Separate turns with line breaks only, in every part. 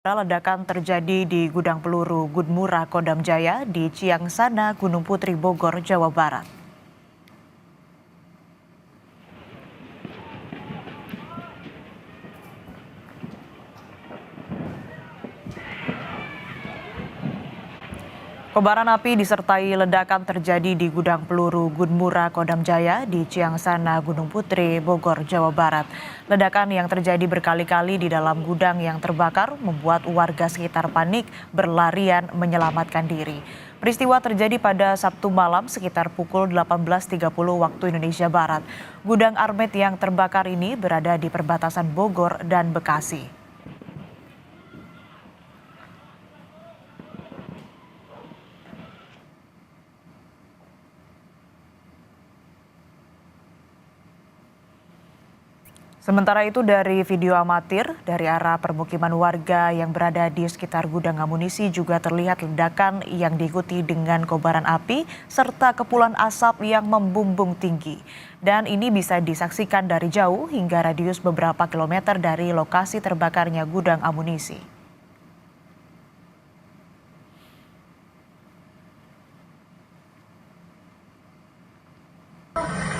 Ledakan terjadi di gudang peluru Gudmura Kodam Jaya di Ciangsana, Gunung Putri, Bogor, Jawa Barat. Kobaran api disertai ledakan terjadi di gudang peluru Gudmura Kodam Jaya di Ciangsana, Gunung Putri, Bogor, Jawa Barat. Ledakan yang terjadi berkali-kali di dalam gudang yang terbakar membuat warga sekitar panik berlarian menyelamatkan diri. Peristiwa terjadi pada Sabtu malam sekitar pukul 18.30 waktu Indonesia Barat. Gudang Armet yang terbakar ini berada di perbatasan Bogor dan Bekasi. Sementara itu dari video amatir dari arah permukiman warga yang berada di sekitar gudang amunisi juga terlihat ledakan yang diikuti dengan kobaran api serta kepulan asap yang membumbung tinggi. Dan ini bisa disaksikan dari jauh hingga radius beberapa kilometer dari lokasi terbakarnya gudang amunisi.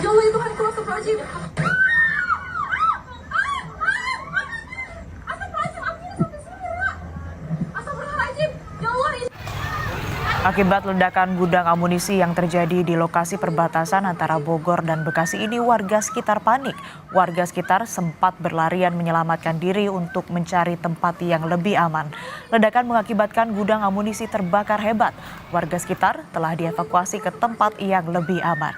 Ya Allah, itu kan astagfirullahaladzim.
Akibat ledakan gudang amunisi yang terjadi di lokasi perbatasan antara Bogor dan Bekasi ini, warga sekitar panik. Warga sekitar sempat berlarian menyelamatkan diri untuk mencari tempat yang lebih aman. Ledakan mengakibatkan gudang amunisi terbakar hebat. Warga sekitar telah dievakuasi ke tempat yang lebih aman.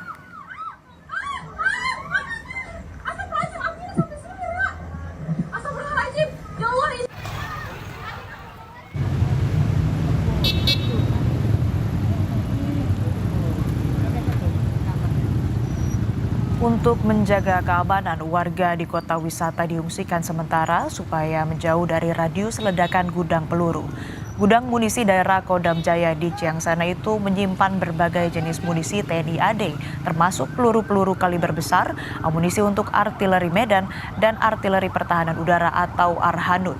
Untuk menjaga keamanan, warga di kota wisata diungsikan sementara supaya menjauh dari radius ledakan gudang peluru. Gudang munisi daerah Kodam Jaya di Ciangsana itu menyimpan berbagai jenis munisi TNI AD, termasuk peluru-peluru kaliber besar, amunisi untuk artileri medan, dan artileri pertahanan udara atau Arhanud.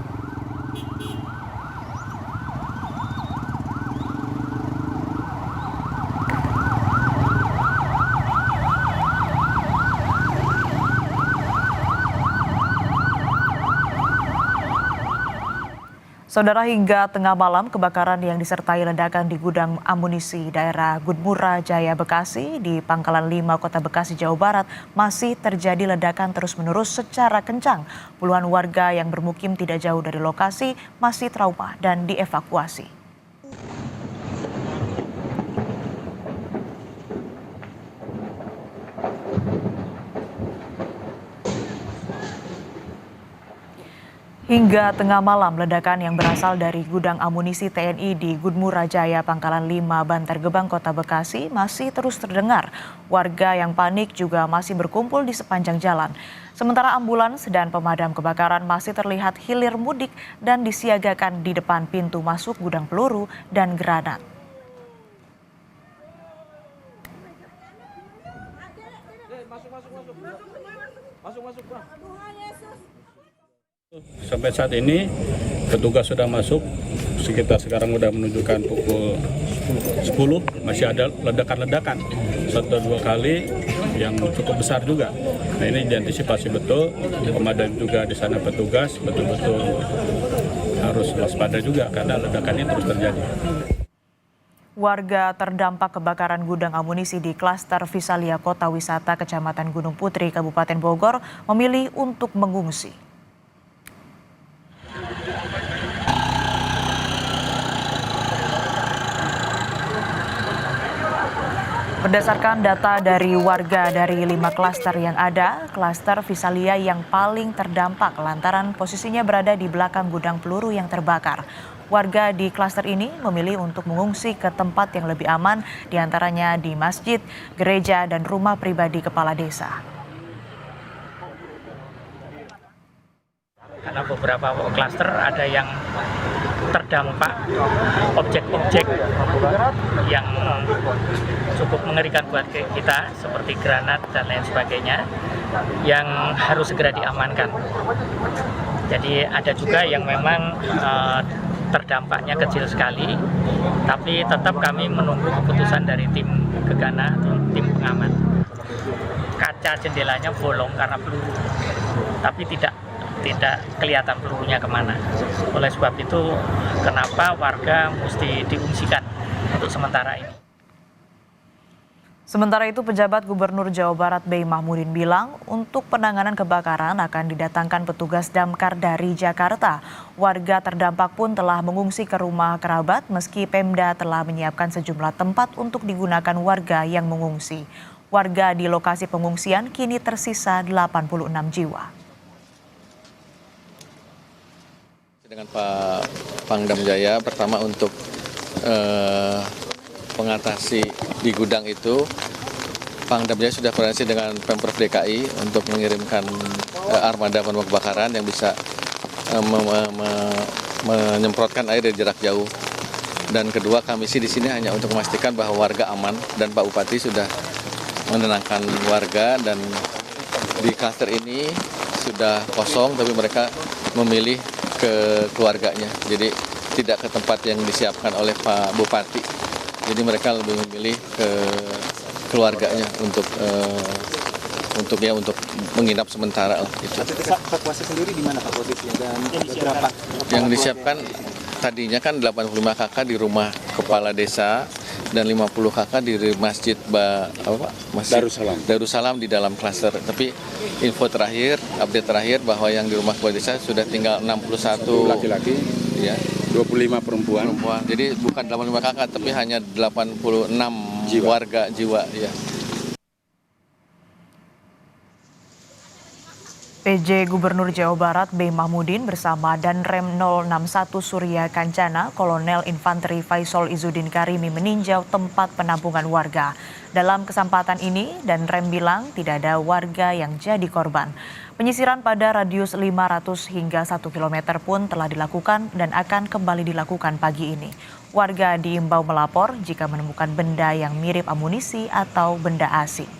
Saudara, hingga tengah malam kebakaran yang disertai ledakan di gudang amunisi daerah Gudmura Jaya Bekasi di Pangkalan 5 Kota Bekasi, Jawa Barat masih terjadi ledakan terus-menerus secara kencang. Puluhan warga yang bermukim tidak jauh dari lokasi masih trauma dan dievakuasi. Hingga tengah malam, ledakan yang berasal dari gudang amunisi TNI di Gudmura Jaya, Pangkalan 5, Bantar Gebang, Kota Bekasi masih terus terdengar. Warga yang panik juga masih berkumpul di sepanjang jalan. Sementara ambulans dan pemadam kebakaran masih terlihat hilir mudik dan disiagakan di depan pintu masuk gudang peluru dan granat.
Sampai saat ini petugas sudah masuk, sekitar sekarang sudah menunjukkan pukul 10, masih ada ledakan-ledakan 1-2 kali yang cukup besar juga. Nah, ini diantisipasi betul, pemadam juga di sana petugas betul-betul harus waspada juga karena ledakan ini terus terjadi.
Warga terdampak kebakaran gudang amunisi di klaster Visalia Kota Wisata Kecamatan Gunung Putri, Kabupaten Bogor memilih untuk mengungsi. Berdasarkan data dari warga dari 5 klaster yang ada, klaster Visalia yang paling terdampak lantaran posisinya berada di belakang gudang peluru yang terbakar. Warga di klaster ini memilih untuk mengungsi ke tempat yang lebih aman, diantaranya di masjid, gereja, dan rumah pribadi kepala desa.
Karena beberapa klaster ada yang terdampak objek-objek yang cukup mengerikan buat kita seperti granat dan lain sebagainya yang harus segera diamankan. Jadi ada juga yang memang terdampaknya kecil sekali, tapi tetap kami menunggu keputusan dari tim Gegana atau tim pengamat. Kaca jendelanya bolong karena peluru, tapi tidak kelihatan pelurunya kemana. Oleh sebab itu, kenapa warga mesti diungsikan untuk sementara ini.
Sementara itu, pejabat Gubernur Jawa Barat Bey Mahmudin bilang untuk penanganan kebakaran akan didatangkan petugas damkar dari Jakarta. Warga terdampak pun telah mengungsi ke rumah kerabat meski Pemda telah menyiapkan sejumlah tempat untuk digunakan warga yang mengungsi. Warga di lokasi pengungsian kini tersisa 86 jiwa.
Dengan Pak Pangdam Jaya, pertama untuk mengatasi di gudang itu, Pangdam Jaya sudah koordinasi dengan Pemprov DKI untuk mengirimkan armada pemadam kebakaran yang bisa menyemprotkan air dari jarak jauh. Dan kedua, kami di sini hanya untuk memastikan bahwa warga aman, dan Pak Bupati sudah menenangkan warga, dan di klaster ini sudah kosong tapi mereka memilih ke keluarganya. Jadi tidak ke tempat yang disiapkan oleh Pak Bupati. Jadi mereka lebih memilih ke keluarganya untuk menginap sementara lah. Itu.
Evakuasi sendiri di mana Pak posisinya dan berapa?
Yang disiapkan tadinya kan 85 KK di rumah kepala desa dan 50 KK di Masjid Darussalam di dalam klaster. Tapi info terakhir, update terakhir bahwa yang di rumah kepala desa sudah tinggal 61
laki-laki,
ya,
25 perempuan.
Jadi bukan 85 KK tapi hanya 86 warga jiwa, ya.
PJ Gubernur Jawa Barat Bey Mahmudin bersama Danrem 061 Surya Kancana, Kolonel Infanteri Faisal Izzuddin Karimi meninjau tempat penampungan warga. Dalam kesempatan ini, Danrem bilang tidak ada warga yang jadi korban. Penyisiran pada radius 500 hingga 1 km pun telah dilakukan dan akan kembali dilakukan pagi ini. Warga diimbau melapor jika menemukan benda yang mirip amunisi atau benda asing.